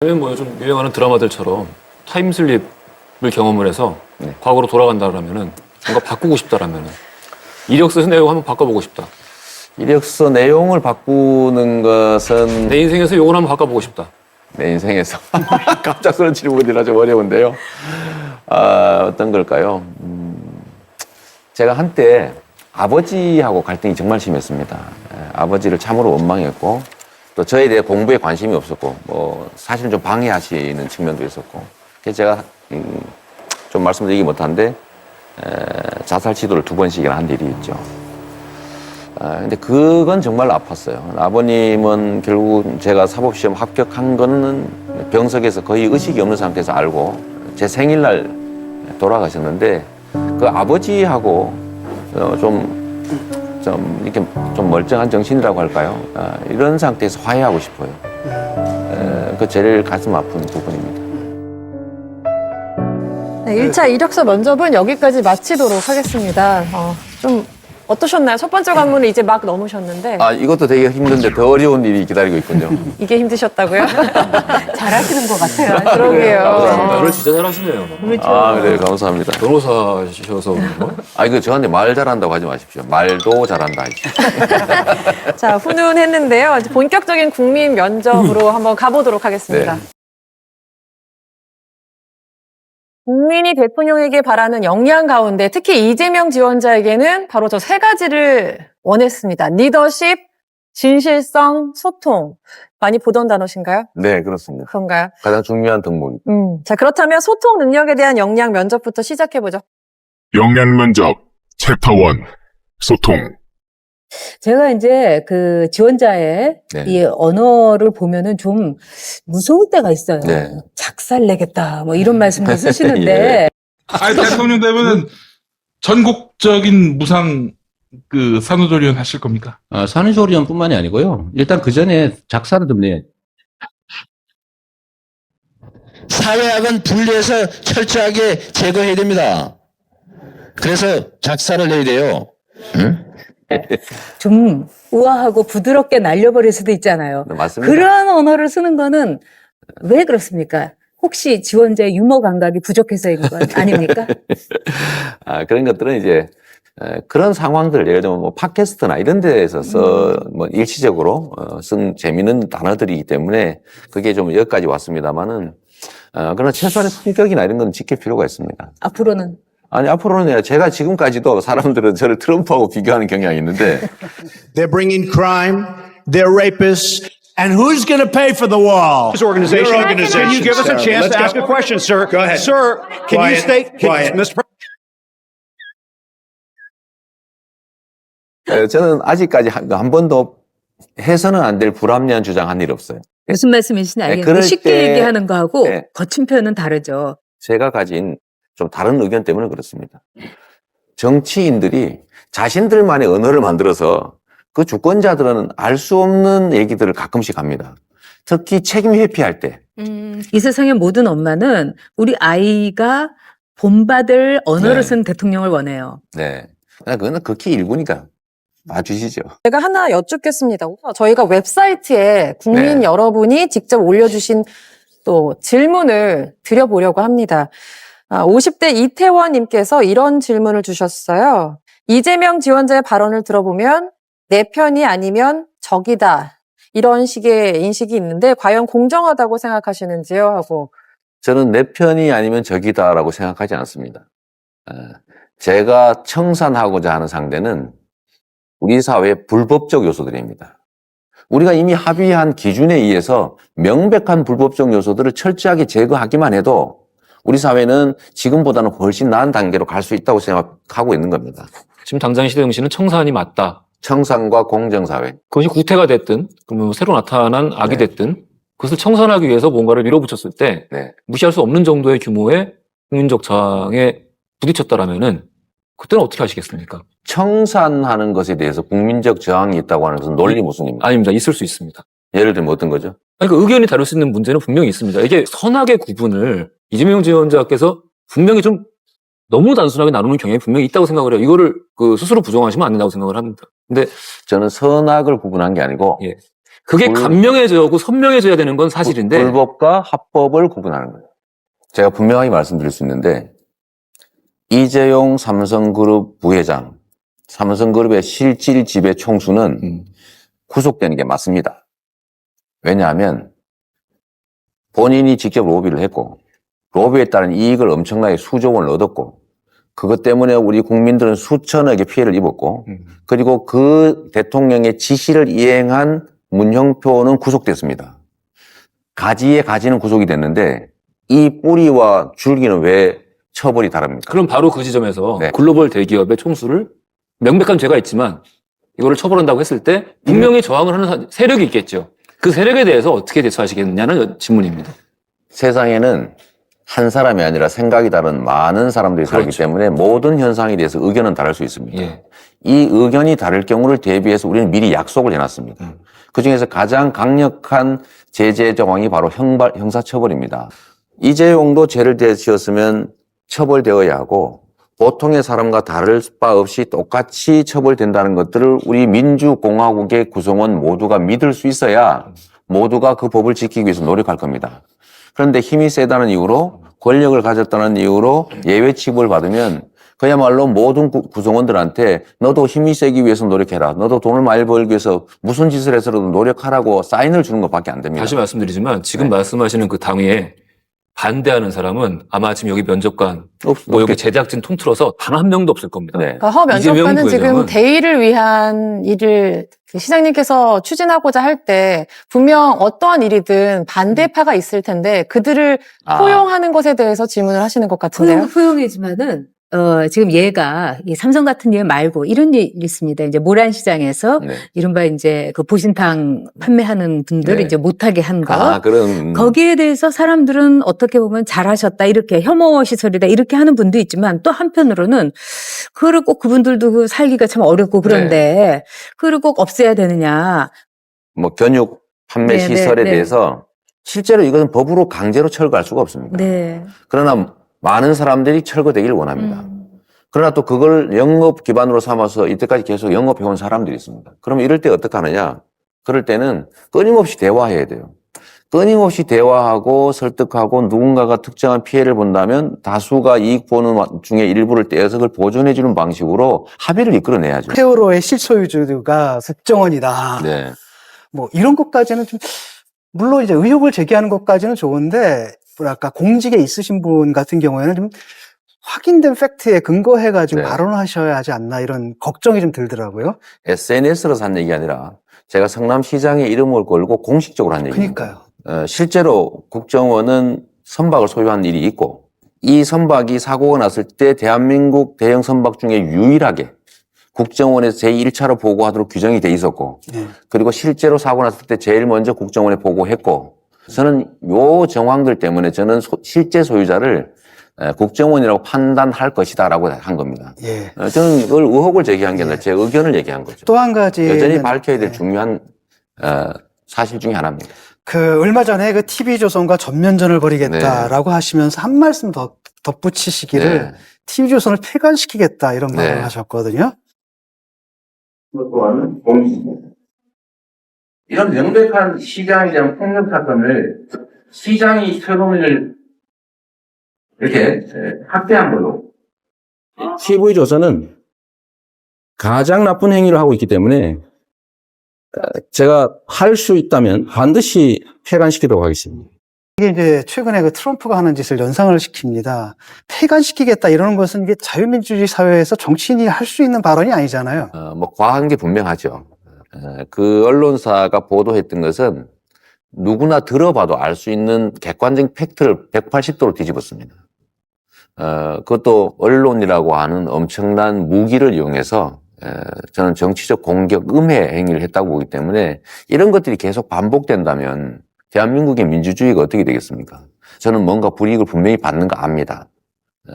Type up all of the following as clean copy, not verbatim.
뭐 요즘 유행하는 드라마들처럼 타임슬립을 경험을 해서 과거로 돌아간다 그러면은 뭔가 바꾸고 싶다라면은 이력서 내용 한번 바꿔보고 싶다. 이력서 내용을 바꾸는 것은 내 인생에서 요걸 한번 바꿔보고 싶다. 내 인생에서 깜짝 그런 질문이라 좀 어려운데요. 어떤 걸까요? 제가 한때 아버지하고 갈등이 정말 심했습니다. 아버지를 참으로 원망했고 또 저에 대해 공부에 관심이 없었고 뭐 사실은 좀 방해하시는 측면도 있었고 그래서 제가 좀 말씀드리기 못한데 자살 시도를 2번씩이나 한 일이 있죠. 근데 그건 정말 아팠어요. 아버님은 결국 제가 사법시험 합격한 거는 병석에서 거의 의식이 없는 상태에서 알고 제 생일날 돌아가셨는데 그 아버지하고 좀 이렇게 좀 멀쩡한 정신이라고 할까요? 이런 상태에서 화해하고 싶어요. 그 제일 가슴 아픈 부분입니다. 네, 1차 이력서 면접은 여기까지 마치도록 하겠습니다. 좀 어떠셨나요? 첫 번째 관문을 이제 막 넘으셨는데 이것도 되게 힘든데 더 어려운 일이 기다리고 있군요. 이게 힘드셨다고요? 잘하시는 것 같아요. 그러게요. 말을 진짜 잘하시네요. 그래 감사합니다. 변호사셔서 그런 거? 이거 저한테 말 잘한다고 하지 마십시오. 말도 잘한다 하십시오. 자, 훈훈했는데요. 이제 본격적인 국민 면접으로 한번 가보도록 하겠습니다. 네. 국민이 대통령에게 바라는 역량 가운데 특히 이재명 지원자에게는 바로 저 3가지를 원했습니다. 리더십, 진실성, 소통. 많이 보던 단어신가요? 네, 그렇습니다. 그런가요? 가장 중요한 덕목입니다. 자, 그렇다면 소통 능력에 대한 역량 면접부터 시작해보죠. 역량 면접 챕터 1 소통. 제가 이제 그 지원자의 네. 이 언어를 보면은 좀 무서울 때가 있어요. 네. 작살 내겠다, 뭐 이런 말씀도 쓰시는데. 예. 대통령 되면은 전국적인 무상 그 산후조리원 하실 겁니까? 산후조리원뿐만이 아니고요. 일단 그 전에 작사를 좀 내야. 사회학은 분리해서 철저하게 제거해야 됩니다. 그래서 작사를 내야 돼요. 응? 좀 우아하고 부드럽게 날려버릴 수도 있잖아요. 네, 맞습니다. 그런 언어를 쓰는 거는 왜 그렇습니까? 혹시 지원자의 유머 감각이 부족해서인 건 아닙니까? 그런 것들은 이제 그런 상황들 예를 들면 뭐 팟캐스트나 이런 데에서 뭐 일시적으로 쓴 재미있는 단어들이기 때문에 그게 좀 여기까지 왔습니다만은 그러나 최소한의 성격이나 이런 건 지킬 필요가 있습니다. 앞으로는. 앞으로는 제가 지금까지도 사람들은 저를 트럼프하고 비교하는 경향이 있는데 They're bringing crime, they're rapists, and who's going to pay for the wall? This organization. Your organization. Can you give us a sir. chance Let's to ask go. a question, sir? Go ahead. Sir, can you Quiet. state, Quiet. Mr. 저는 아직까지 한 번도 해서는 안 될 불합리한 주장한 일 없어요. 무슨 말씀이신지 알겠는데 그럴 쉽게 때- 얘기하는 거하고 네. 거친 표현은 다르죠. 제가 가진 좀 다른 의견 때문에 그렇습니다. 정치인들이 자신들만의 언어를 만들어서 그 주권자들은 알 수 없는 얘기들을 가끔씩 합니다. 특히 책임 회피할 때. 이 세상의 모든 엄마는 우리 아이가 본받을 언어를 네. 쓴 대통령을 원해요. 네. 그거는 극히 일부니까 봐주시죠. 제가 하나 여쭙겠습니다. 저희가 웹사이트에 국민 네. 여러분이 직접 올려주신 또 질문을 드려보려고 합니다. 50대 이태원님께서 이런 질문을 주셨어요. 이재명 지원자의 발언을 들어보면 내 편이 아니면 적이다. 이런 식의 인식이 있는데 과연 공정하다고 생각하시는지요? 하고. 저는 내 편이 아니면 적이다라고 생각하지 않습니다. 제가 청산하고자 하는 상대는 우리 사회의 불법적 요소들입니다. 우리가 이미 합의한 기준에 의해서 명백한 불법적 요소들을 철저하게 제거하기만 해도 우리 사회는 지금보다는 훨씬 나은 단계로 갈 수 있다고 생각하고 있는 겁니다. 지금 당장 시대영 씨는 청산이 맞다. 청산과 공정사회. 그것이 구태가 됐든, 그러면 새로 나타난 악이 네. 됐든, 그것을 청산하기 위해서 뭔가를 밀어붙였을 때 네. 무시할 수 없는 정도의 규모의 국민적 저항에 부딪혔다라면은 그때는 어떻게 하시겠습니까? 청산하는 것에 대해서 국민적 저항이 있다고 하는 것은 논리 모순입니다. 아닙니다. 있을 수 있습니다. 예를 들면 어떤 거죠? 그러니까 의견이 다를 수 있는 문제는 분명히 있습니다. 이게 선악의 구분을 이재명 지원자께서 분명히 좀 너무 단순하게 나누는 경향이 분명히 있다고 생각을 해요. 이거를 스스로 부정하시면 안 된다고 생각을 합니다. 근데 저는 선악을 구분한 게 아니고 예. 그게 감명해져야 하고 선명해져야 되는 건 사실인데 불법과 합법을 구분하는 거예요. 제가 분명하게 말씀드릴 수 있는데 이재용 삼성그룹 부회장, 삼성그룹의 실질 지배 총수는 구속되는 게 맞습니다. 왜냐하면 본인이 직접 로비를 했고 로비에 따른 이익을 엄청나게 수조 원을 얻었고 그것 때문에 우리 국민들은 수천억의 피해를 입었고 그리고 그 대통령의 지시를 이행한 문형표는 구속됐습니다. 가지에 가지는 구속이 됐는데 이 뿌리와 줄기는 왜 처벌이 다릅니까? 그럼 바로 그 지점에서 네. 글로벌 대기업의 총수를 명백한 죄가 있지만 이거를 처벌한다고 했을 때 분명히 저항을 하는 세력이 있겠죠. 그 세력에 대해서 어떻게 대처하시겠느냐는 질문입니다. 세상에는 한 사람이 아니라 생각이 다른 많은 사람들이 살기 그렇죠. 때문에 모든 현상에 대해서 의견은 다를 수 있습니다. 예. 이 의견이 다를 경우를 대비해서 우리는 미리 약속을 해놨습니다. 그중에서 가장 강력한 제재 정황이 바로 형사처벌입니다. 이재용도 죄를 지었으면 처벌되어야 하고 보통의 사람과 다를 바 없이 똑같이 처벌된다는 것들을 우리 민주공화국의 구성원 모두가 믿을 수 있어야 모두가 그 법을 지키기 위해서 노력할 겁니다. 그런데 힘이 세다는 이유로 권력을 가졌다는 이유로 예외 취급을 받으면 그야말로 모든 구성원들한테 너도 힘이 세기 위해서 노력해라. 너도 돈을 많이 벌기 위해서 무슨 짓을 해서라도 노력하라고 사인을 주는 것밖에 안 됩니다. 다시 말씀드리지만 지금 말씀하시는 그 당위에 반대하는 사람은 아마 지금 여기 면접관 뭐 여기 제작진 통틀어서 단 한 명도 없을 겁니다. 네. 그러니까 허 면접관은 이재명 지금 부회장은 대의를 위한 일을 그 시장님께서 추진하고자 할 때 분명 어떠한 일이든 반대파가 있을 텐데 그들을 포용하는 것에 대해서 질문을 하시는 것 같은데요. 허용이지만은 지금 얘가 이 삼성 같은 일 말고 이런 일이 있습니다. 이제 모란시장에서 네. 이른바 이제 그 보신탕 판매하는 분들 네. 이제 못하게 한 거. 그런. 거기에 대해서 사람들은 어떻게 보면 잘하셨다 이렇게 혐오 시설이다 이렇게 하는 분도 있지만 또 한편으로는 그거를 꼭 그분들도 그 살기가 참 어렵고 그런데 그거를 꼭 없애야 되느냐. 뭐 견육 판매 네, 시설에 네. 대해서 실제로 이것은 법으로 강제로 철거할 수가 없습니다. 네. 그러나 많은 사람들이 철거되기를 원합니다. 그러나 또 그걸 영업 기반으로 삼아서 이때까지 계속 영업해온 사람들이 있습니다. 그럼 이럴 때 어떻게 하느냐? 그럴 때는 끊임없이 대화해야 돼요. 끊임없이 대화하고 설득하고 누군가가 특정한 피해를 본다면 다수가 이익 보는 중에 일부를 떼어서 그걸 보존해주는 방식으로 합의를 이끌어내야죠. 세월호의 실소유주가 국정원이다. 네. 뭐 이런 것까지는 좀 물론 이제 의혹을 제기하는 것까지는 좋은데 뭐랄까 공직에 있으신 분 같은 경우에는 좀 확인된 팩트에 근거해가지고 네. 발언을 하셔야 하지 않나 이런 걱정이 좀 들더라고요. SNS로 한 얘기 아니라 제가 성남시장의 이름을 걸고 공식적으로 한 얘기입니다. 그러니까요. 실제로 국정원은 선박을 소유한 일이 있고 이 선박이 사고가 났을 때 대한민국 대형 선박 중에 유일하게 국정원에서 제1차로 보고하도록 규정이 돼 있었고 네. 그리고 실제로 사고 났을 때 제일 먼저 국정원에 보고했고 저는 요 정황들 때문에 저는 실제 소유자를 국정원이라고 판단할 것이다라고 한 겁니다. 예. 저는 그걸 의혹을 제기한 게 아니라 제 의견을 얘기한 거죠. 또 한 가지 여전히 밝혀야 될 중요한 사실 중에 하나입니다. 그 얼마 전에 그 TV조선과 전면전을 벌이겠다라고 하시면서 한 말씀 더 덧붙이시기를 네. TV조선을 폐간시키겠다 이런 말을 네. 하셨거든요. 또한 공식입니다. 이런 명백한 시장에 대한 폭력 사건을 시장이 최고위를 이렇게 확대한 걸로. TV조선은 가장 나쁜 행위를 하고 있기 때문에 제가 할 수 있다면 반드시 폐간시키도록 하겠습니다. 이게 이제 최근에 그 트럼프가 하는 짓을 연상을 시킵니다. 폐간시키겠다 이러는 것은 이게 자유민주주의 사회에서 정치인이 할 수 있는 발언이 아니잖아요. 뭐 과한 게 분명하죠. 그 언론사가 보도했던 것은 누구나 들어봐도 알 수 있는 객관적인 팩트를 180도로 뒤집었습니다. 그것도 언론이라고 하는 엄청난 무기를 이용해서 저는 정치적 공격, 음해 행위를 했다고 보기 때문에 이런 것들이 계속 반복된다면 대한민국의 민주주의가 어떻게 되겠습니까? 저는 뭔가 불이익을 분명히 받는 거 압니다.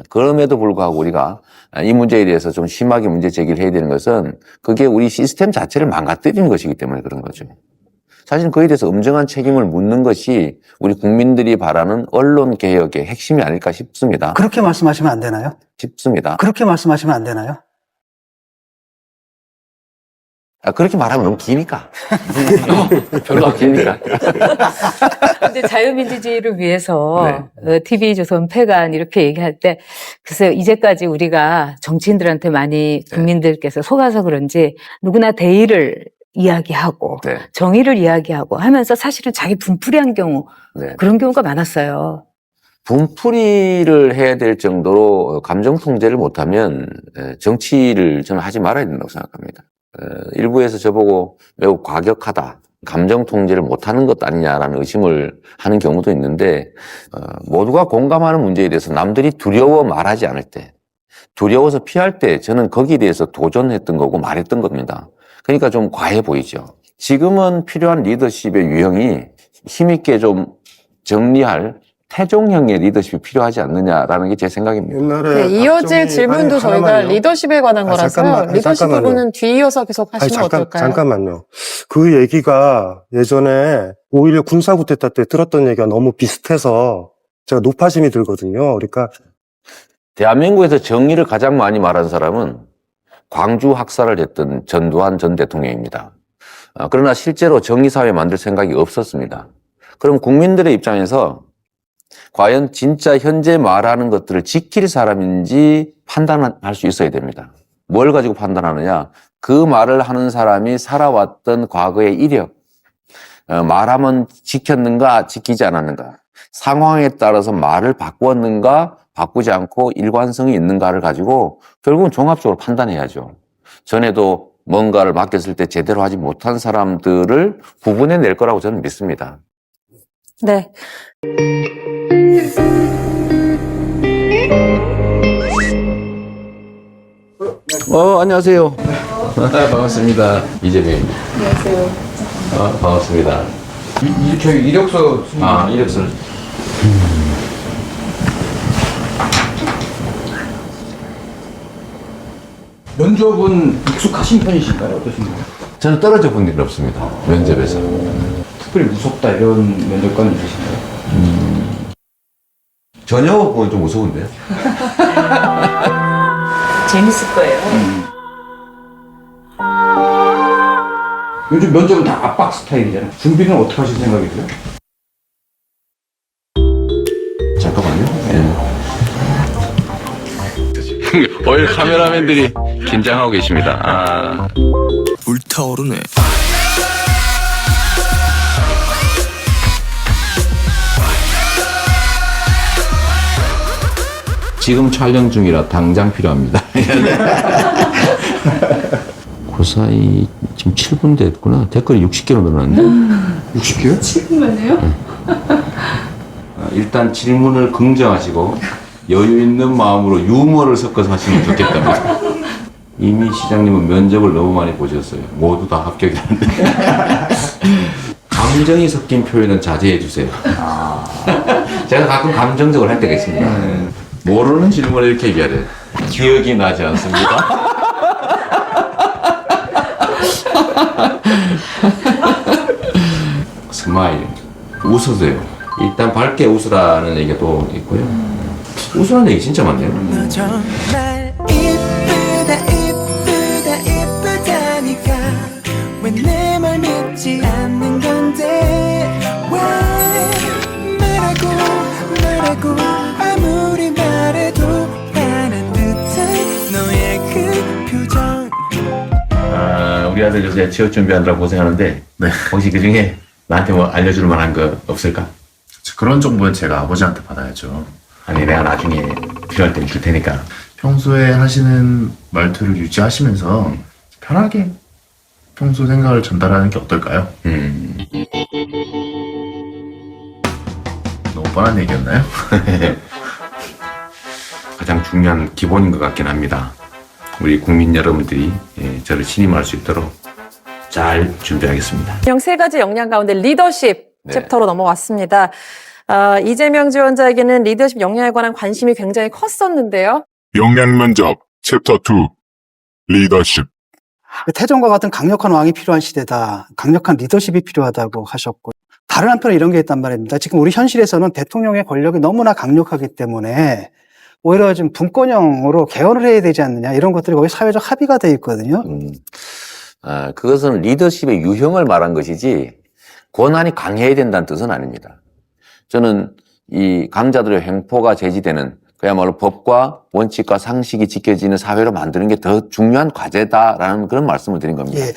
그럼에도 불구하고 우리가 이 문제에 대해서 좀 심하게 문제 제기를 해야 되는 것은 그게 우리 시스템 자체를 망가뜨리는 것이기 때문에 그런 거죠. 사실 그에 대해서 엄정한 책임을 묻는 것이 우리 국민들이 바라는 언론 개혁의 핵심이 아닐까 싶습니다. 그렇게 말씀하시면 안 되나요? 싶습니다. 그렇게 말씀하시면 안 되나요? 그렇게 말하면 너무 기니까. 별로 안 기니까. 근데 자유민주주의를 위해서 네. TV조선 폐간 이렇게 얘기할 때 글쎄요 이제까지 우리가 정치인들한테 많이 국민들께서 속아서 그런지 누구나 대의를 이야기하고 네. 정의를 이야기하고 하면서 사실은 자기 분풀이한 경우 네. 그런 경우가 많았어요. 분풀이를 해야 될 정도로 감정 통제를 못하면 정치를 저는 하지 말아야 된다고 생각합니다. 일부에서 저보고 매우 과격하다, 감정 통제를 못하는 것 아니냐라는 의심을 하는 경우도 있는데 모두가 공감하는 문제에 대해서 남들이 두려워 말하지 않을 때, 두려워서 피할 때 저는 거기에 대해서 도전했던 거고 말했던 겁니다. 그러니까 좀 과해 보이죠. 지금은 필요한 리더십의 유형이 힘있게 좀 정리할 태종형의 리더십이 필요하지 않느냐라는 게 제 생각입니다. 네, 이어질 질문도 저희가 리더십에 관한 거라서요. 리더십 부분은 뒤이어서 계속 하시면 어떨까요? 잠깐만요. 그 얘기가 예전에 5.16 군사쿠데타 때 들었던 얘기가 너무 비슷해서 제가 높아심이 들거든요. 그러니까 대한민국에서 정의를 가장 많이 말한 사람은 광주 학살을 했던 전두환 전 대통령입니다. 그러나 실제로 정의사회 만들 생각이 없었습니다. 그럼 국민들의 입장에서 과연 진짜 현재 말하는 것들을 지킬 사람인지 판단할 수 있어야 됩니다. 뭘 가지고 판단하느냐? 그 말을 하는 사람이 살아왔던 과거의 이력, 말하면 지켰는가 지키지 않았는가, 상황에 따라서 말을 바꾸었는가 바꾸지 않고 일관성이 있는가를 가지고 결국은 종합적으로 판단해야죠. 전에도 뭔가를 맡겼을 때 제대로 하지 못한 사람들을 구분해낼 거라고 저는 믿습니다. 네. 안녕하세요. 반갑습니다. 이재명입니다. 안녕하세요. 반갑습니다. 저희 이력서 이력서. 면접은 익숙하신 편이신가요? 어떠신가요? 저는 떨어져 본 일은 없습니다. 면접에서. 특별히 무섭다 이런 면접관은 있으신가요? 전혀 보면 좀 무서운데요. 재밌을 거예요. 요즘 면접은 다 압박 스타일이잖아요. 준비는 어떻게 하실 생각이세요? 잠깐만요. 오늘 카메라맨들이 긴장하고 계십니다. 불타오르네. 지금 촬영 중이라 당장 필요합니다. 고사이 지금 7분 됐구나. 댓글이 60개로 늘어났는데. 60개요? 7분 만에요? 일단 질문을 긍정하시고 여유 있는 마음으로 유머를 섞어서 하시면 좋겠답니다. 이미 시장님은 면접을 너무 많이 보셨어요. 모두 다 합격이라는데. 감정이 섞인 표현은 자제해 주세요. 제가 가끔 감정적으로 할 때가 있습니다. 모르는 질문을 이렇게 얘기해야 돼요. 기억이 나지 않습니다. 스마일. 웃으세요. 일단 밝게 웃으라는 얘기가 또 있고요. 웃으라는 얘기 진짜 많네요. 정말 이쁘다 이쁘다 이쁘다니까 왜 내 말 믿지 않는 건데 왜 말하고 아무리 말해도 하는 듯한 너의 그 표정. 우리 아들 요새 취업 준비하느라 고생하는데 혹시 그 중에 나한테 뭐 알려줄 만한 거 없을까? 그런 정보는 제가 아버지한테 받아야죠. 아니 내가 나중에 필요할 때 줄 테니까. 평소에 하시는 말투를 유지하시면서 편하게 평소 생각을 전달하는 게 어떨까요? 너무 뻔한 얘기였나요? 가장 중요한 기본인 것 같긴 합니다. 우리 국민 여러분들이 저를 신임할 수 있도록 잘 준비하겠습니다. 세 가지 역량 가운데 리더십 챕터로 넘어왔습니다. 이재명 지원자에게는 리더십 역량에 관한 관심이 굉장히 컸었는데요. 역량 면접 챕터 2 리더십. 태종과 같은 강력한 왕이 필요한 시대다. 강력한 리더십이 필요하다고 하셨고, 다른 한편에 이런 게 있단 말입니다. 지금 우리 현실에서는 대통령의 권력이 너무나 강력하기 때문에 오히려 좀 분권형으로 개헌을 해야 되지 않느냐, 이런 것들이 거의 사회적 합의가 돼 있거든요. 그것은 리더십의 유형을 말한 것이지 권한이 강해야 된다는 뜻은 아닙니다. 저는 이 강자들의 횡포가 제지되는 그야말로 법과 원칙과 상식이 지켜지는 사회로 만드는 게 더 중요한 과제다라는 그런 말씀을 드린 겁니다. 예.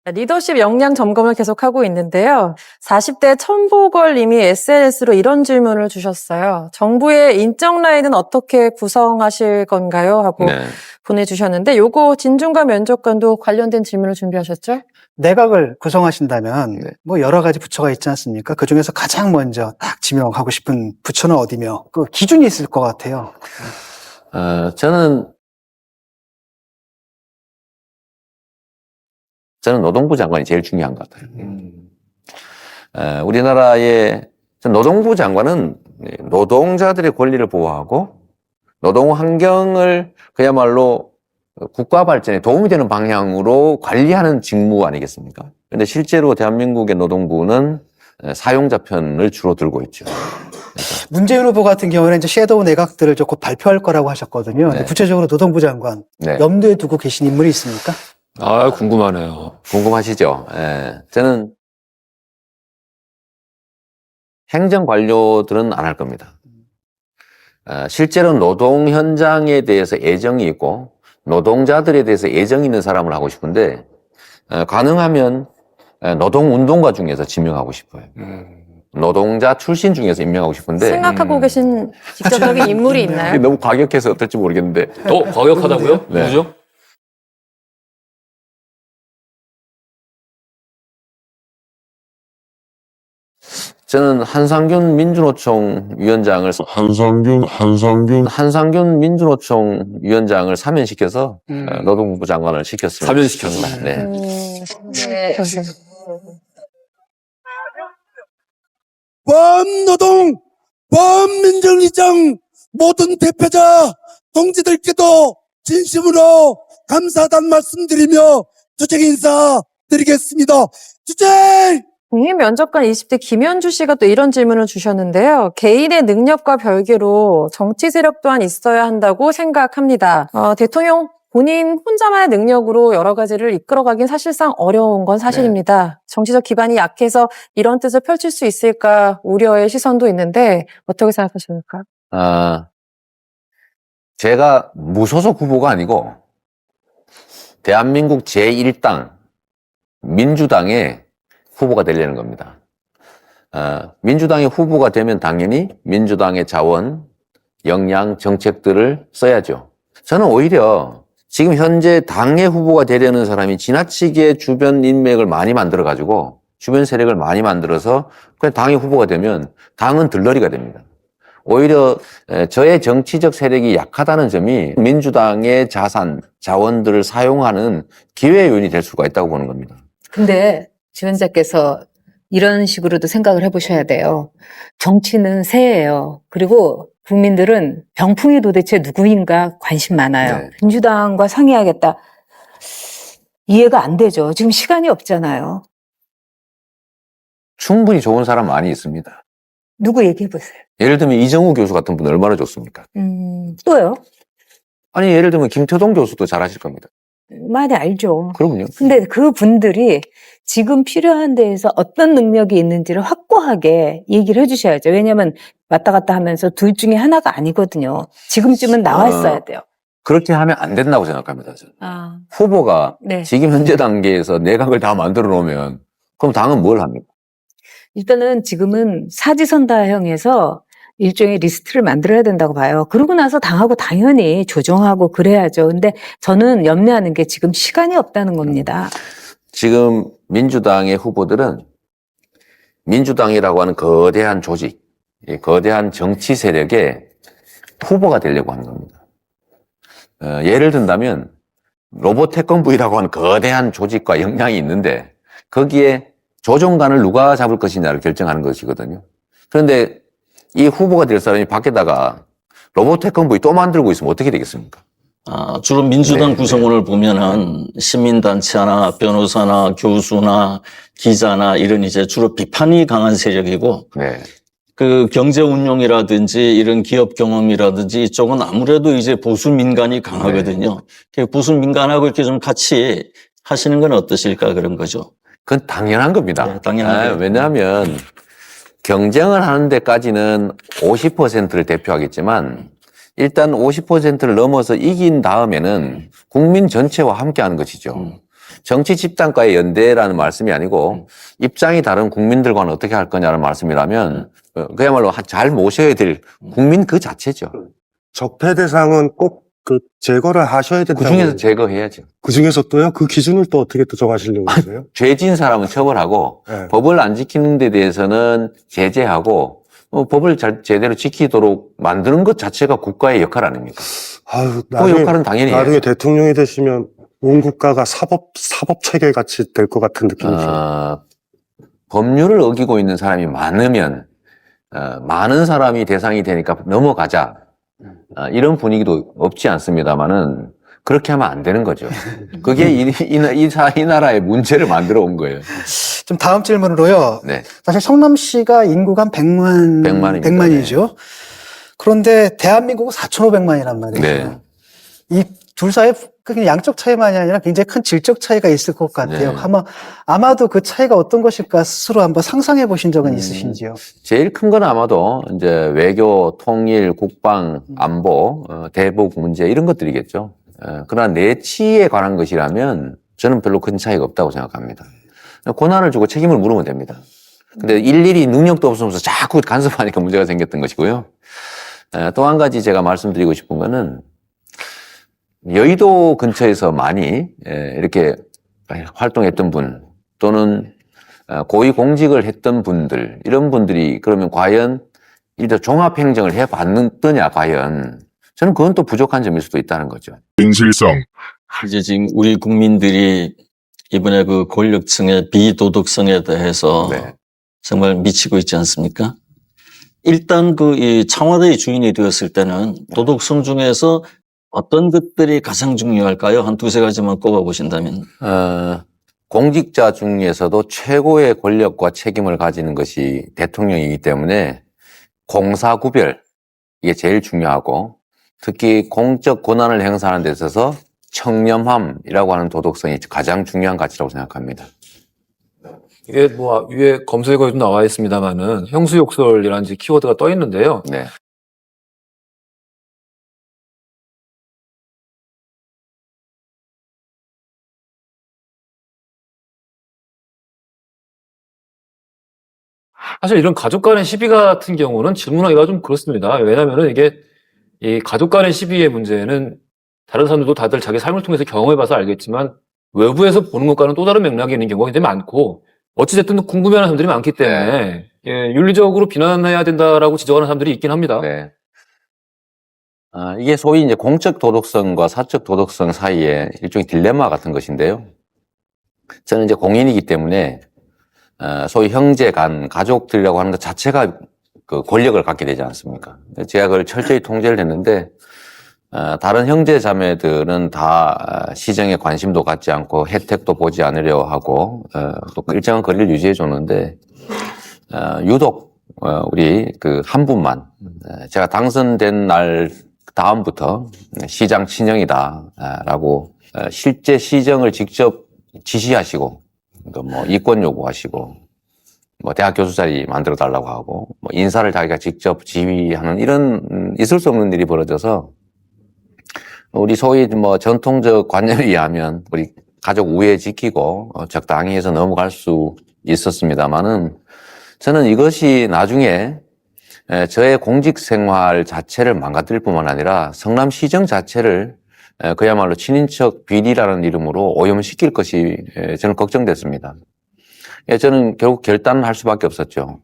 리더십 역량 점검을 계속하고 있는데요. 40대 천보걸님이 SNS로 이런 질문을 주셨어요. 정부의 인적 라인은 어떻게 구성하실 건가요? 하고 네. 보내주셨는데 요거 진중과 면접관도 관련된 질문을 준비하셨죠? 내각을 구성하신다면 네. 뭐 여러 가지 부처가 있지 않습니까? 그 중에서 가장 먼저 딱 지명하고 싶은 부처는 어디며 그 기준이 있을 것 같아요. 저는 노동부 장관이 제일 중요한 것 같아요. 우리나라의 노동부 장관은 노동자들의 권리를 보호하고 노동 환경을 그야말로 국가 발전에 도움이 되는 방향으로 관리하는 직무 아니겠습니까? 그런데 실제로 대한민국의 노동부는 사용자 편을 주로 들고 있죠. 문재인 후보 같은 경우는 이제 섀도우 내각들을 곧 발표할 거라고 하셨거든요. 근데 네. 구체적으로 노동부 장관 네. 염두에 두고 계신 인물이 있습니까? 궁금하네요. 궁금하시죠? 예. 저는 행정 관료들은 안 할 겁니다. 실제로 노동 현장에 대해서 애정이 있고 노동자들에 대해서 애정이 있는 사람을 하고 싶은데 가능하면 노동운동가 중에서 지명하고 싶어요. 노동자 출신 중에서 임명하고 싶은데 생각하고 계신 직접적인 인물이 있나요? 너무 과격해서 어떨지 모르겠는데 과격하다고요? 네. 누구죠? 저는 한상균 민주노총 위원장을 한상균 민주노총 위원장을 사면시켜서 노동부 장관을 시켰습니다. 사면시켰어요. 네. 범노동, 범민정의정 모든 대표자 동지들께도 진심으로 감사하다는 말씀드리며 주책 인사 드리겠습니다. 주책! 국민면접관 20대 김현주 씨가 또 이런 질문을 주셨는데요. 개인의 능력과 별개로 정치 세력 또한 있어야 한다고 생각합니다. 대통령 본인 혼자만의 능력으로 여러 가지를 이끌어가긴 사실상 어려운 건 사실입니다. 정치적 기반이 약해서 이런 뜻을 펼칠 수 있을까 우려의 시선도 있는데 어떻게 생각하십니까? 제가 무소속 후보가 아니고 대한민국 제1당 민주당의 후보가 되려는 겁니다. 민주당의 후보가 되면 당연히 민주당의 자원, 역량, 정책들을 써야죠. 저는 오히려 지금 현재 당의 후보가 되려는 사람이 지나치게 주변 인맥을 많이 만들어가지고 주변 세력을 많이 만들어서 그냥 당의 후보가 되면 당은 들러리가 됩니다. 오히려 저의 정치적 세력이 약하다는 점이 민주당의 자산, 자원들을 사용하는 기회 요인이 될 수가 있다고 보는 겁니다. 근데 지원자께서 이런 식으로도 생각을 해보셔야 돼요. 정치는 새예요. 그리고 국민들은 병풍이 도대체 누구인가 관심 많아요. 네. 민주당과 상의하겠다. 이해가 안 되죠. 지금 시간이 없잖아요. 충분히 좋은 사람 많이 있습니다. 누구 얘기해보세요. 예를 들면 이정우 교수 같은 분 얼마나 좋습니까? 또요? 아니 예를 들면 김태동 교수도 잘하실 겁니다. 많이 알죠. 그럼요. 근데 그 분들이 지금 필요한 데에서 어떤 능력이 있는지를 확고하게 얘기를 해주셔야죠. 왜냐하면 왔다 갔다 하면서 둘 중에 하나가 아니거든요. 지금쯤은 나와 있어야 돼요. 그렇게 하면 안 된다고 생각합니다. 저는. 후보가 네. 지금 현재 단계에서 내각을 다 만들어 놓으면 그럼 당은 뭘 합니까? 일단은 지금은 사지선다형에서 일종의 리스트를 만들어야 된다고 봐요. 그러고 나서 당하고 당연히 조정하고 그래야죠. 근데 저는 염려하는 게 지금 시간이 없다는 겁니다. 지금 민주당의 후보들은 민주당이라고 하는 거대한 조직, 이 거대한 정치 세력의 후보가 되려고 하는 겁니다. 예를 든다면 로봇 태권부이라고 하는 거대한 조직과 역량이 있는데 거기에 조종관을 누가 잡을 것이냐를 결정하는 것이거든요. 그런데 이 후보가 될 사람이 밖에다가 로봇 태권부이 또 만들고 있으면 어떻게 되겠습니까? 주로 민주당 구성원을 보면은 시민단체나 변호사나 교수나 기자나 이런 이제 주로 비판이 강한 세력이고 그 경제 운용이라든지 이런 기업 경험이라든지 이쪽은 아무래도 이제 보수 민간이 강하거든요. 보수 민간하고 이렇게 좀 같이 하시는 건 어떠실까 그런 거죠. 그건 당연한 겁니다. 네, 당연한 거예요. 왜냐하면 경쟁을 하는 데까지는 50%를 대표하겠지만 일단 50%를 넘어서 이긴 다음에는 국민 전체와 함께하는 것이죠. 정치 집단과의 연대라는 말씀이 아니고 입장이 다른 국민들과는 어떻게 할 거냐는 말씀이라면 그야말로 잘 모셔야 될 국민 그 자체죠. 적폐 대상은 꼭 그 제거를 하셔야 된다고. 그 중에서 제거해야죠. 그 중에서 또요? 그 기준을 또 어떻게 또 정하시려고 그러세요? 죄진 사람은 처벌하고 네. 법을 안 지키는 데 대해서는 제재하고 법을 제대로 지키도록 만드는 것 자체가 국가의 역할 아닙니까? 아유, 그 역할은 당연히 나중에 해야죠. 대통령이 되시면 온 국가가 사법 체계 같이 될 것 같은 느낌이 들어요. 법률을 어기고 있는 사람이 많으면 많은 사람이 대상이 되니까 넘어가자. 이런 분위기도 없지 않습니다만은 그렇게 하면 안 되는 거죠. 그게 이 나라의 문제를 만들어 온 거예요. 좀 다음 질문으로요. 네. 사실 성남시가 인구가 한 100만이죠. 그런데 대한민국은 4,500만이란 말이죠. 네. 이 둘 사이에 그냥 양적 차이만이 아니라 굉장히 큰 질적 차이가 있을 것 같아요. 네. 아마도 그 차이가 어떤 것일까 스스로 한번 상상해 보신 적은 있으신지요? 제일 큰 건 아마도 이제 외교, 통일, 국방, 안보, 대북 문제 이런 것들이겠죠. 그러나 내치에 관한 것이라면 저는 별로 큰 차이가 없다고 생각합니다. 고난을 주고 책임을 물으면 됩니다. 근데 일일이 능력도 없으면서 자꾸 간섭하니까 문제가 생겼던 것이고요. 또 한 가지 제가 말씀드리고 싶은 거는 여의도 근처에서 많이 이렇게 활동했던 분 또는 고위공직을 했던 분들 이런 분들이 그러면 과연 이런 종합행정을 해봤느냐 과연 저는 그건 또 부족한 점일 수도 있다는 거죠. 진실성. 이제 지금 우리 국민들이 이번에 그 권력층의 비도덕성에 대해서 정말 미치고 있지 않습니까? 일단 이 청와대의 주인이 되었을 때는 도덕성 중에서 어떤 것들이 가장 중요할까요? 한 두세 가지만 꼽아보신다면. 공직자 중에서도 최고의 권력과 책임을 가지는 것이 대통령이기 때문에 공사구별 이게 제일 중요하고 특히 공적 권한을 행사하는 데 있어서 청렴함이라고 하는 도덕성이 가장 중요한 가치라고 생각합니다. 이게 뭐 위에 검색어에 좀 나와 있습니다만은 형수욕설이라는 키워드가 떠 있는데요. 네. 사실 이런 가족 간의 시비 같은 경우는 질문하기가 좀 그렇습니다. 왜냐면은 이게 이 가족 간의 시비의 문제는 다른 사람들도 다들 자기 삶을 통해서 경험해봐서 알겠지만 외부에서 보는 것과는 또 다른 맥락이 있는 경우가 굉장히 많고 어찌됐든 궁금해하는 사람들이 많기 때문에 윤리적으로 비난해야 된다라고 지적하는 사람들이 있긴 합니다. 네. 이게 소위 이제 공적 도덕성과 사적 도덕성 사이에 일종의 딜레마 같은 것인데요. 저는 이제 공인이기 때문에 소위 형제 간 가족들이라고 하는 것 자체가 그 권력을 갖게 되지 않습니까? 제가 그걸 철저히 통제를 했는데 다른 형제 자매들은 다 시정에 관심도 갖지 않고 혜택도 보지 않으려 하고 또 일정한 거리를 유지해 줬는데 유독 우리 그 한 분만 제가 당선된 날 다음부터 시장 친형이다라고 실제 시정을 직접 지시하시고 뭐 이권 요구하시고 뭐 대학 교수 자리 만들어 달라고 하고 뭐 인사를 자기가 직접 지휘하는 이런 있을 수 없는 일이 벌어져서 우리 소위 뭐 전통적 관념에 의하면 우리 가족 우애 지키고 적당히 해서 넘어갈 수 있었습니다만은 저는 이것이 나중에 저의 공직 생활 자체를 망가뜨릴 뿐만 아니라 성남시정 자체를 그야말로 친인척 비리라는 이름으로 오염시킬 것이 저는 걱정됐습니다. 저는 결국 결단을 할 수밖에 없었죠.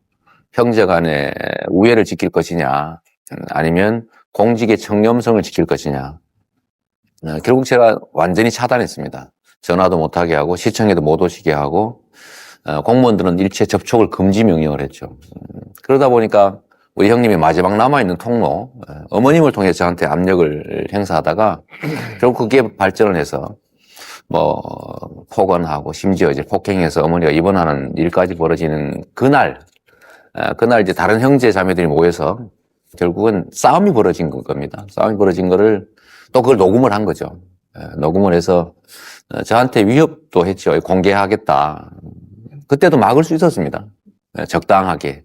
형제 간의 우애를 지킬 것이냐 아니면 공직의 청렴성을 지킬 것이냐. 결국 제가 완전히 차단했습니다. 전화도 못하게 하고 시청에도 못 오시게 하고 공무원들은 일체 접촉을 금지 명령을 했죠. 그러다 보니까 우리 형님이 마지막 남아있는 통로 어머님을 통해서 저한테 압력을 행사하다가 결국 그게 발전을 해서 뭐 폭언하고 심지어 이제 폭행해서 어머니가 입원하는 일까지 벌어지는 그날 이제 다른 형제 자매들이 모여서 결국은 싸움이 벌어진 겁니다. 싸움이 벌어진 거를 또 그걸 녹음을 한 거죠. 녹음을 해서 저한테 위협도 했죠. 공개하겠다. 그때도 막을 수 있었습니다. 적당하게.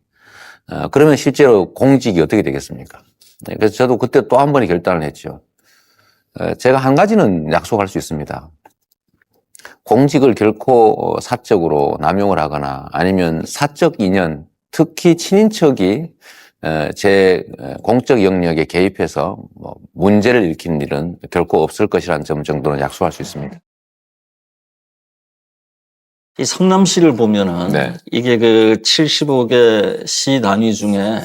그러면 실제로 공직이 어떻게 되겠습니까? 그래서 저도 그때 또 한 번의 결단을 했죠. 제가 한 가지는 약속할 수 있습니다. 공직을 결코 사적으로 남용을 하거나 아니면 사적 인연, 특히 친인척이 제 공적 영역에 개입해서 문제를 일으키는 일은 결코 없을 것이라는 점 정도는 약속할 수 있습니다. 이 성남시를 보면은 네. 이게 그 75개 시 단위 중에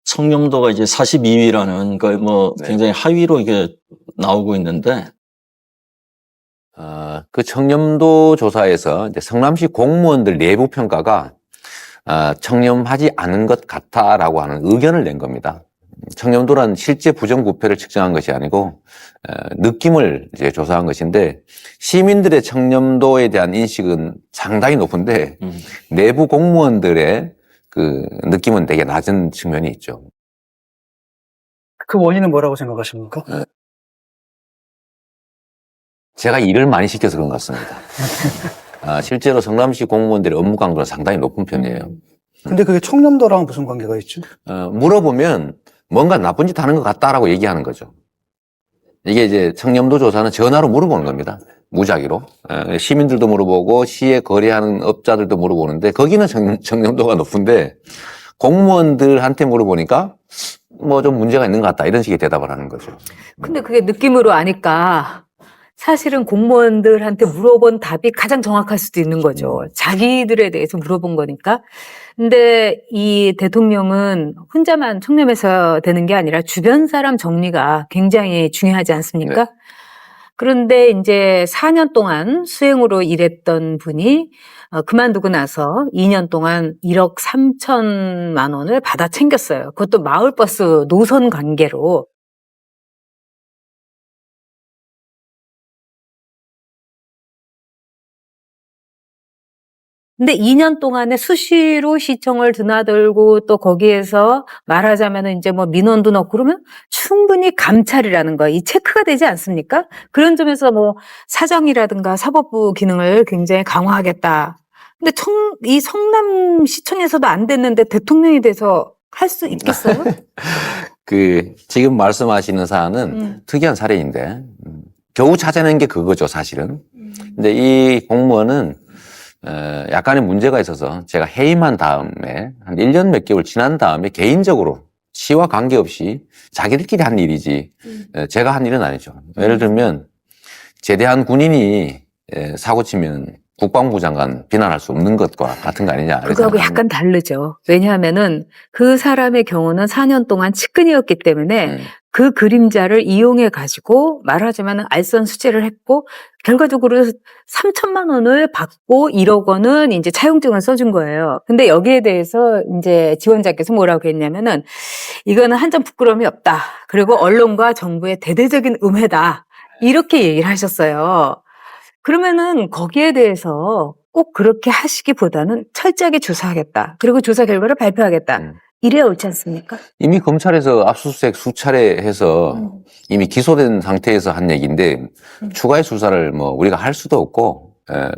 청렴도가 이제 42위라는 거의 뭐 굉장히 하위로 이게 나오고 있는데 그 청렴도 조사에서 이제 성남시 공무원들 내부 평가가 청렴하지 않은 것 같다라고 하는 의견을 낸 겁니다. 청렴도란 실제 부정부패를 측정한 것이 아니고 느낌을 이제 조사한 것인데 시민들의 청렴도에 대한 인식은 상당히 높은데 내부 공무원들의 그 느낌은 되게 낮은 측면이 있죠. 그 원인은 뭐라고 생각하십니까? 제가 일을 많이 시켜서 그런 것 같습니다. 실제로 성남시 공무원들의 업무 강도는 상당히 높은 편이에요. 근데 그게 청렴도랑 무슨 관계가 있죠? 물어보면 뭔가 나쁜 짓 하는 것 같다라고 얘기하는 거죠. 이게 이제 청렴도 조사는 전화로 물어보는 겁니다. 무작위로. 시민들도 물어보고 시에 거래하는 업자들도 물어보는데 거기는 청렴도가 높은데 공무원들한테 물어보니까 뭐 좀 문제가 있는 것 같다 이런 식의 대답을 하는 거죠. 근데 그게 느낌으로 아니까 사실은 공무원들한테 물어본 답이 가장 정확할 수도 있는 거죠. 자기들에 대해서 물어본 거니까. 근데 이 대통령은 혼자만 청렴해서 되는 게 아니라 주변 사람 정리가 굉장히 중요하지 않습니까? 네. 그런데 이제 4년 동안 수행으로 일했던 분이 그만두고 나서 2년 동안 1억 3천만 원을 받아 챙겼어요. 그것도 마을버스 노선 관계로. 근데 2년 동안에 수시로 시청을 드나들고 또 거기에서 말하자면은 이제 뭐 민원도 넣고 그러면 충분히 감찰이라는 거, 이 체크가 되지 않습니까? 그런 점에서 뭐 사정이라든가 사법부 기능을 굉장히 강화하겠다. 근데 이 성남시청에서도 안 됐는데 대통령이 돼서 할 수 있겠어요? 지금 말씀하시는 사안은 특이한 사례인데, 겨우 찾아낸 게 그거죠, 사실은. 근데 이 공무원은 약간의 문제가 있어서 제가 해임한 다음에 한 1년 몇 개월 지난 다음에 개인적으로 시와 관계없이 자기들끼리 한 일이지 제가 한 일은 아니죠. 예를 들면 제대한 군인이 사고 치면 국방부 장관 비난할 수 없는 것과 같은 거 아니냐. 그거하고 약간 다르죠. 왜냐하면은 그 사람의 경우는 4년 동안 측근이었기 때문에 그 그림자를 이용해 가지고 말하자면 알선수재를 했고 결과적으로 3천만 원을 받고 1억 원은 이제 차용증을 써준 거예요. 근데 여기에 대해서 이제 지원자께서 뭐라고 했냐면은 이거는 한 점 부끄러움이 없다. 그리고 언론과 정부의 대대적인 음해다. 이렇게 얘기를 하셨어요. 그러면은 거기에 대해서 꼭 그렇게 하시기보다는 철저하게 조사하겠다. 그리고 조사 결과를 발표하겠다. 이래야 옳지 않습니까? 이미 검찰에서 압수수색 수차례 해서 이미 기소된 상태에서 한 얘기인데 추가의 수사를 뭐 우리가 할 수도 없고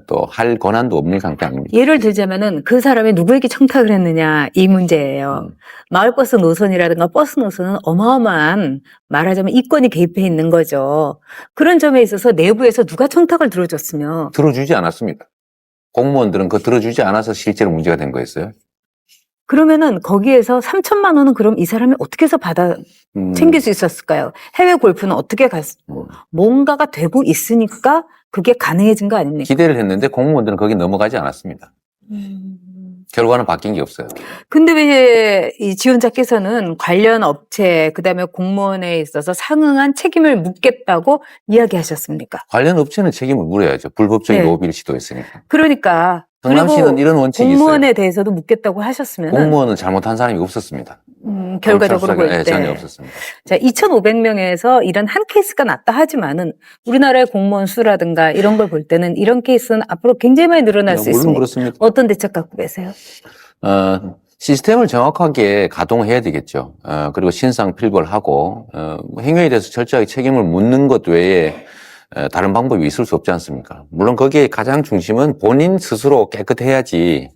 또 할 권한도 없는 상태 아닙니까? 예를 들자면은 그 사람이 누구에게 청탁을 했느냐 이 문제예요. 마을버스 노선이라든가 버스 노선은 어마어마한 말하자면 이권이 개입해 있는 거죠. 그런 점에 있어서 내부에서 누가 청탁을 들어줬으며 들어주지 않았습니다. 공무원들은 그거 들어주지 않아서 실제로 문제가 된 거였어요. 그러면은 거기에서 3천만 원은 그럼 이 사람이 어떻게 해서 받아 챙길 수 있었을까요? 해외 골프는 어떻게 갔고 뭔가가 되고 있으니까 그게 가능해진 거 아닙니까? 기대를 했는데 공무원들은 거기 넘어가지 않았습니다. 결과는 바뀐 게 없어요. 근데 왜 이 지원자께서는 관련 업체 그다음에 공무원에 있어서 상응한 책임을 묻겠다고 이야기하셨습니까? 관련 업체는 책임을 물어야죠. 불법적인 네. 로비를 시도했으니까. 그러니까 성남시는 그리고 이런 원칙이 공무원에 있어요. 대해서도 묻겠다고 하셨으면 공무원은 잘못한 사람이 없었습니다. 결과적으로 볼 때 전혀 없었습니다. 자, 2,500명에서 이런 한 케이스가 났다 하지만은 우리나라의 공무원 수라든가 이런 걸 볼 때는 이런 케이스는 앞으로 굉장히 많이 늘어날 수 물론 있습니다. 그렇습니다. 어떤 대책 갖고 계세요? 시스템을 정확하게 가동해야 되겠죠. 그리고 신상 필벌하고 행위에 대해서 철저하게 책임을 묻는 것 외에 다른 방법이 있을 수 없지 않습니까? 물론 거기에 가장 중심은 본인 스스로 깨끗해야지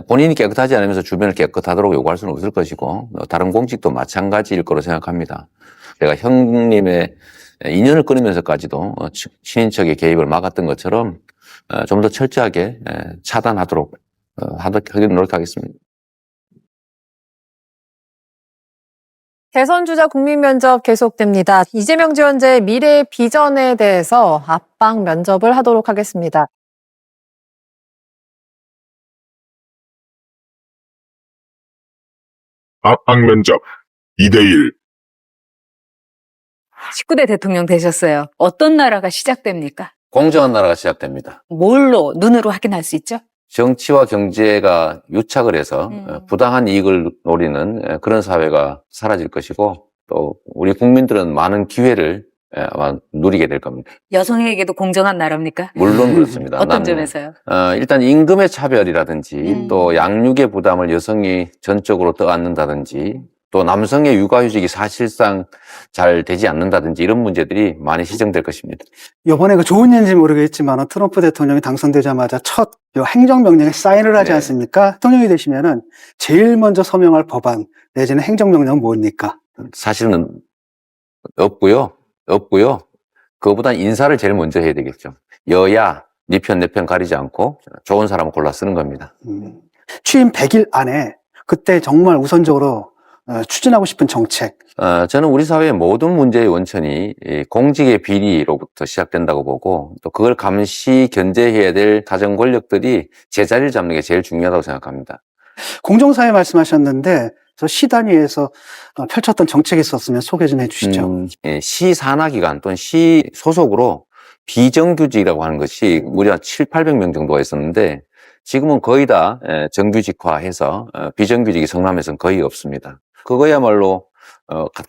본인이 깨끗하지 않으면서 주변을 깨끗하도록 요구할 수는 없을 것이고 다른 공직도 마찬가지일 거로 생각합니다. 제가 형님의 인연을 끊으면서까지도 친인척의 개입을 막았던 것처럼 좀 더 철저하게 차단하도록 하기로 노력하겠습니다. 대선 주자 국민 면접 계속됩니다. 이재명 지원자의 미래 비전에 대해서 압박 면접을 하도록 하겠습니다. 압박 면접 2대1 19대 대통령 되셨어요. 어떤 나라가 시작됩니까? 공정한 나라가 시작됩니다. 뭘로 눈으로 확인할 수 있죠? 정치와 경제가 유착을 해서 부당한 이익을 노리는 그런 사회가 사라질 것이고 또 우리 국민들은 많은 기회를 아마 누리게 될 겁니다. 여성에게도 공정한 나라입니까? 물론 그렇습니다. 어떤 점에서요? 일단 임금의 차별이라든지 또 양육의 부담을 여성이 전적으로 떠안는다든지 또 남성의 육아휴직이 사실상 잘 되지 않는다든지 이런 문제들이 많이 시정될 것입니다. 이번에 그 좋은 일인지 모르겠지만 트럼프 대통령이 당선되자마자 첫 행정명령에 사인을 하지 않습니까? 대통령이 되시면은 제일 먼저 서명할 법안 내지는 행정명령은 뭡니까? 사실은 없고요. 그거보다 인사를 제일 먼저 해야 되겠죠. 여야, 네 편, 내 편 가리지 않고 좋은 사람을 골라 쓰는 겁니다. 취임 100일 안에 그때 정말 우선적으로 추진하고 싶은 정책. 저는 우리 사회의 모든 문제의 원천이 이 공직의 비리로부터 시작된다고 보고 또 그걸 감시, 견제해야 될 사정 권력들이 제자리를 잡는 게 제일 중요하다고 생각합니다. 공정사회 말씀하셨는데 저 시단위에서 펼쳤던 정책이 있었으면 소개 좀 해주시죠. 시 산하기관 또는 시 소속으로 비정규직이라고 하는 것이 무려 700~800명 정도가 있었는데 지금은 거의 다 정규직화해서 비정규직이 성남에서는 거의 없습니다. 그거야말로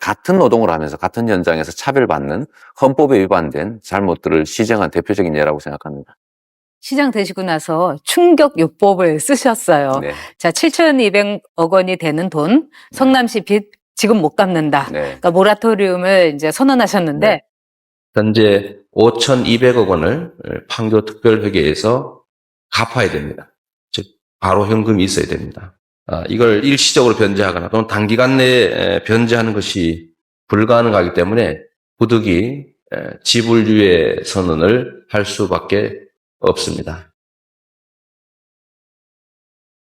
같은 노동을 하면서 같은 현장에서 차별받는 헌법에 위반된 잘못들을 시정한 대표적인 예라고 생각합니다. 시장 되시고 나서 충격요법을 쓰셨어요. 네. 자, 7,200억 원이 되는 돈, 성남시 빚 지금 못 갚는다. 네. 그러니까 모라토리움을 이제 선언하셨는데 네. 현재 5,200억 원을 판교특별회계에서 갚아야 됩니다. 즉 바로 현금이 있어야 됩니다. 이걸 일시적으로 변제하거나 또는 단기간 내에 변제하는 것이 불가능하기 때문에 부득이 지불유예 선언을 할 수밖에 없습니다.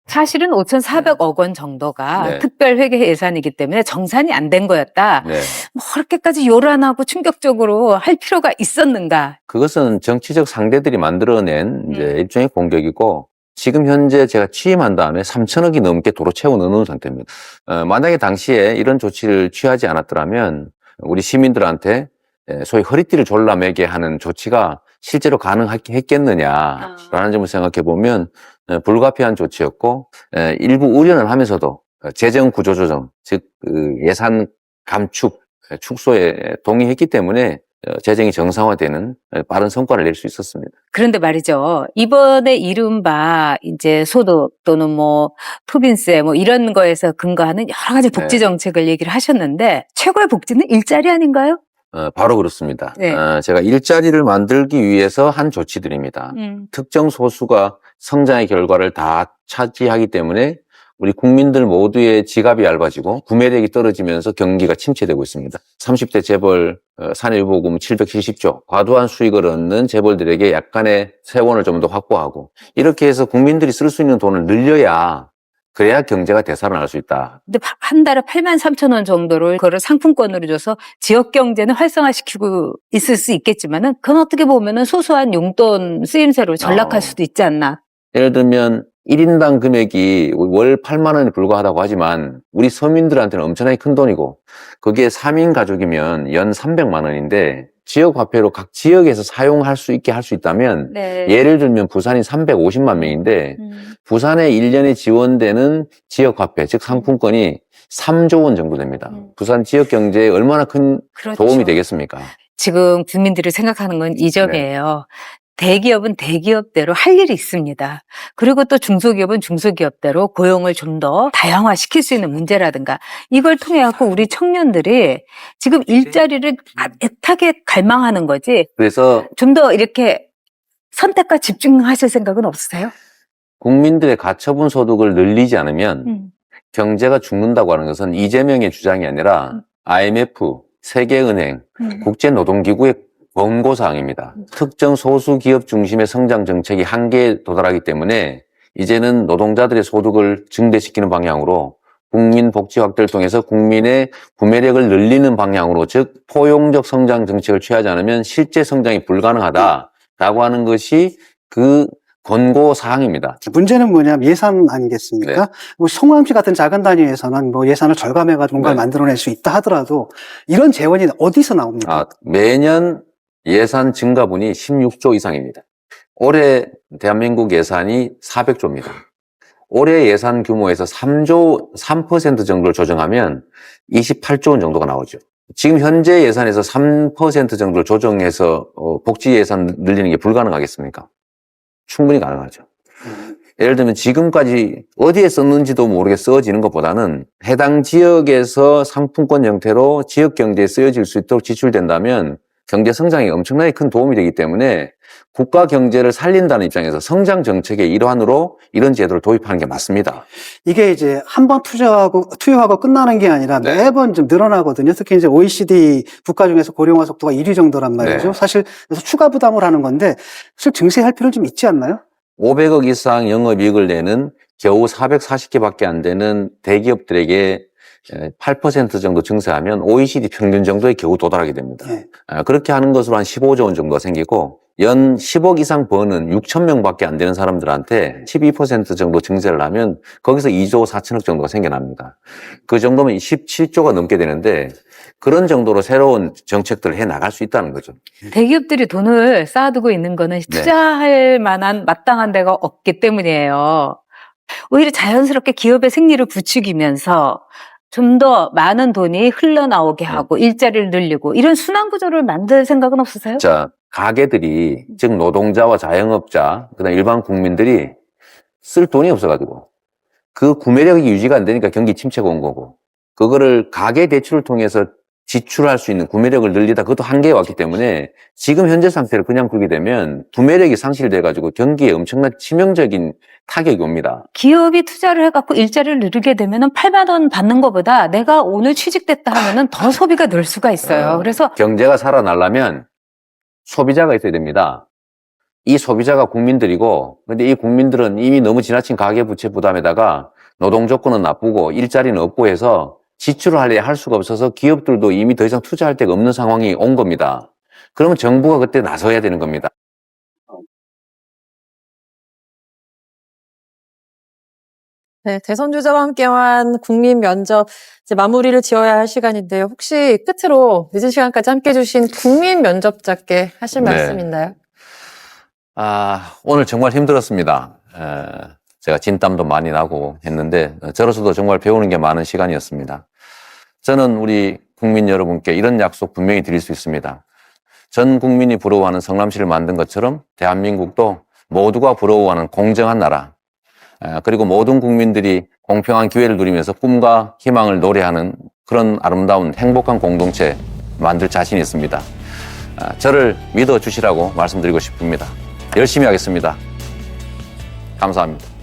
사실은 5,400억 원 정도가 네. 특별회계 예산이기 때문에 정산이 안 된 거였다. 네. 뭐 그렇게까지 요란하고 충격적으로 할 필요가 있었는가? 그것은 정치적 상대들이 만들어낸 이제 일종의 공격이고 지금 현재 제가 취임한 다음에 3천억이 넘게 도로 채워 넣는 상태입니다. 만약에 당시에 이런 조치를 취하지 않았더라면 우리 시민들한테 소위 허리띠를 졸라매게 하는 조치가 실제로 가능했겠느냐라는 점을 생각해 보면 불가피한 조치였고 일부 우려는 하면서도 재정 구조 조정, 즉 예산 감축, 축소에 동의했기 때문에 재정이 정상화되는 빠른 성과를 낼 수 있었습니다. 그런데 말이죠. 이번에 이른바 이제 소득 또는 뭐 토빈세 뭐 이런 거에서 근거하는 여러 가지 복지 정책을 얘기를 하셨는데 최고의 복지는 일자리 아닌가요? 바로 그렇습니다. 네. 제가 일자리를 만들기 위해서 한 조치들입니다. 특정 소수가 성장의 결과를 다 차지하기 때문에 우리 국민들 모두의 지갑이 얇아지고 구매력이 떨어지면서 경기가 침체되고 있습니다. 30대 재벌 산일보금 770조, 과도한 수익을 얻는 재벌들에게 약간의 세원을 좀 더 확보하고 이렇게 해서 국민들이 쓸 수 있는 돈을 늘려야 그래야 경제가 되살아날 수 있다. 근데 한 달에 83,000원 정도를 그걸 상품권으로 줘서 지역 경제는 활성화시키고 있을 수 있겠지만은 그건 어떻게 보면은 소소한 용돈 쓰임새로 전락할 수도 있지 않나. 예를 들면 1인당 금액이 월 8만 원에 불과하다고 하지만 우리 서민들한테는 엄청나게 큰 돈이고 거기에 3인 가족이면 연 300만 원인데 지역 화폐로 각 지역에서 사용할 수 있게 할 수 있다면 네. 예를 들면 부산이 350만 명인데 부산에 1년에 지원되는 지역 화폐 즉 상품권이 3조 원 정도 됩니다. 부산 지역 경제에 얼마나 큰 그렇죠. 도움이 되겠습니까? 지금 국민들이 생각하는 건 이 점이에요. 대기업은 대기업대로 할 일이 있습니다. 그리고 또 중소기업은 중소기업대로 고용을 좀 더 다양화시킬 수 있는 문제라든가 이걸 통해 갖고 우리 청년들이 지금 일자리를 애타게 갈망하는 거지. 그래서 좀 더 이렇게 선택과 집중하실 생각은 없으세요? 국민들의 가처분 소득을 늘리지 않으면 경제가 죽는다고 하는 것은 이재명의 주장이 아니라 IMF, 세계은행, 국제노동기구의 권고사항입니다. 특정 소수 기업 중심의 성장 정책이 한계에 도달하기 때문에 이제는 노동자들의 소득을 증대시키는 방향으로 국민 복지 확대를 통해서 국민의 구매력을 늘리는 방향으로, 즉 포용적 성장 정책을 취하지 않으면 실제 성장이 불가능하다라고 하는 것이 그 권고 사항입니다. 문제는 뭐냐면 예산 아니겠습니까? 네. 뭐 성남시 같은 작은 단위에서는 뭐 예산을 절감해가지고 뭔가를 만들어낼 수 있다 하더라도 이런 재원이 어디서 나옵니까? 매년 예산 증가분이 16조 이상입니다. 올해 대한민국 예산이 400조입니다. 올해 예산 규모에서 3% 정도를 조정하면 28조 원 정도가 나오죠. 지금 현재 예산에서 3% 정도를 조정해서 복지 예산 늘리는 게 불가능하겠습니까? 충분히 가능하죠. 예를 들면 지금까지 어디에 썼는지도 모르게 쓰여지는 것보다는 해당 지역에서 상품권 형태로 지역 경제에 쓰여질 수 있도록 지출된다면 경제 성장에 엄청나게 큰 도움이 되기 때문에 국가 경제를 살린다는 입장에서 성장 정책의 일환으로 이런 제도를 도입하는 게 맞습니다. 이게 이제 한번 투여하고 끝나는 게 아니라 매번 좀 늘어나거든요. 특히 이제 OECD 국가 중에서 고령화 속도가 1위 정도란 말이죠. 사실 그래서 추가 부담을 하는 건데 사실 증세할 필요는 좀 있지 않나요? 500억 이상 영업이익을 내는 겨우 440개밖에 안 되는 대기업들에게 8% 정도 증세하면 OECD 평균 정도에 겨우 도달하게 됩니다. 그렇게 하는 것으로 한 15조 원 정도가 생기고 연 10억 이상 버는 6천 명밖에 안 되는 사람들한테 12% 정도 증세를 하면 거기서 2조 4천억 정도가 생겨납니다. 그 정도면 17조가 넘게 되는데 그런 정도로 새로운 정책들을 해 나갈 수 있다는 거죠. 대기업들이 돈을 쌓아두고 있는 거는 투자할 만한 마땅한 데가 없기 때문이에요. 오히려 자연스럽게 기업의 생리를 부추기면서 좀 더 많은 돈이 흘러나오게 하고 일자리를 늘리고 이런 순환 구조를 만들 생각은 없으세요? 자, 가게들이, 즉 노동자와 자영업자, 그다음 일반 국민들이 쓸 돈이 없어가지고 그 구매력이 유지가 안 되니까 경기 침체가 온 거고, 그거를 가계 대출을 통해서 지출할 수 있는 구매력을 늘리다 그것도 한계에 왔기 때문에 지금 현재 상태를 그냥 두게 되면 구매력이 상실돼가지고 경기에 엄청난 치명적인 타격이 옵니다. 기업이 투자를 해갖고 일자리를 누리게 되면은 8만 원 받는 것보다 내가 오늘 취직됐다 하면은 더 소비가 늘 수가 있어요. 그래서 경제가 살아나려면 소비자가 있어야 됩니다. 이 소비자가 국민들이고, 근데 이 국민들은 이미 너무 지나친 가계부채 부담에다가 노동 조건은 나쁘고 일자리는 없고 해서 지출을 할 수가 없어서 기업들도 이미 더 이상 투자할 데가 없는 상황이 온 겁니다. 그러면 정부가 그때 나서야 되는 겁니다. 네, 대선 주자와 함께한 국민 면접 이제 마무리를 지어야 할 시간인데요. 혹시 끝으로 늦은 시간까지 함께 해주신 국민 면접자께 하실 말씀 있나요? 오늘 정말 힘들었습니다. 제가 진땀도 많이 나고 했는데 저로서도 정말 배우는 게 많은 시간이었습니다. 저는 우리 국민 여러분께 이런 약속 분명히 드릴 수 있습니다. 전 국민이 부러워하는 성남시를 만든 것처럼 대한민국도 모두가 부러워하는 공정한 나라, 그리고 모든 국민들이 공평한 기회를 누리면서 꿈과 희망을 노래하는 그런 아름다운 행복한 공동체 만들 자신이 있습니다. 저를 믿어주시라고 말씀드리고 싶습니다. 열심히 하겠습니다. 감사합니다.